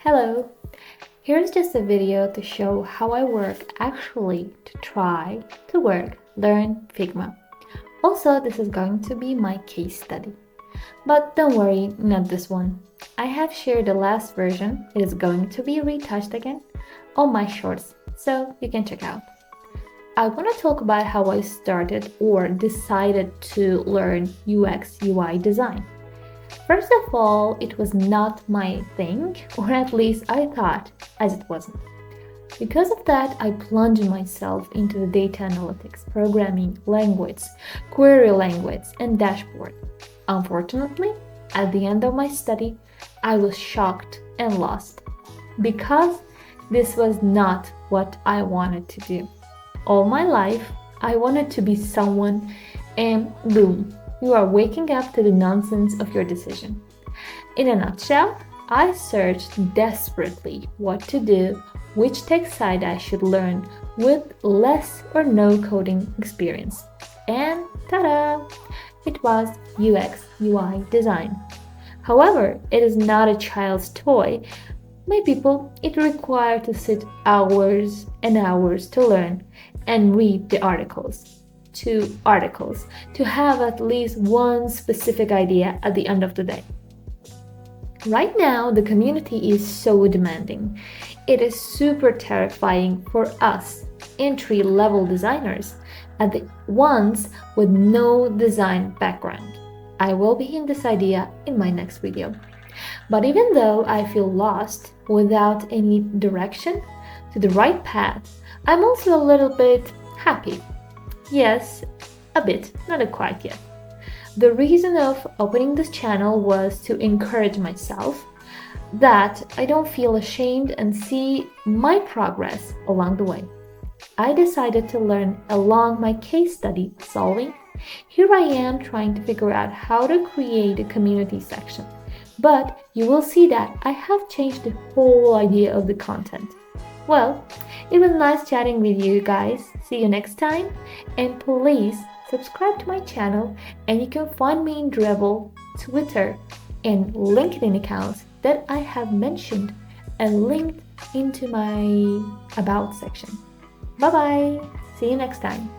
Hello! Here's just a video to show how I work actually to try to learn Figma. Also, this is going to be my case study. But don't worry, not this one. I have shared the last version. It is going to be retouched again on my shorts, so you can check out. I want to talk about how I started or decided to learn UX UI design. First of all, it was not my thing, or at least I thought as it wasn't. Because of that, I plunged myself into the data analytics, programming language, query language, and dashboard. Unfortunately, at the end of my study, I was shocked and lost because this was not what I wanted to do. All my life, I wanted to be someone, and boom, you are waking up to the nonsense of your decision. In a nutshell, I searched desperately what to do, which tech side I should learn with less or no coding experience. And ta-da! It was UX UI design. However, it is not a child's toy. My people, it required to sit hours and hours to learn and read the articles to have at least one specific idea at the end of the day. Right now, the community is so demanding. It is super terrifying for us entry-level designers and the ones with no design background. I will begin this idea in my next video. But even though I feel lost without any direction to the right path, I'm also a little bit happy. Yes, a bit, not quite yet. The reason of opening this channel was to encourage myself that I don't feel ashamed and see my progress along the way. I decided to learn along my case study solving. Here I am trying to figure out how to create a community section. But you will see that I have changed the whole idea of the content. Well, it was nice chatting with you guys. See you next time. And please subscribe to my channel, and you can find me in Dribbble, Twitter, and LinkedIn accounts that I have mentioned and linked into my About section. Bye bye. See you next time.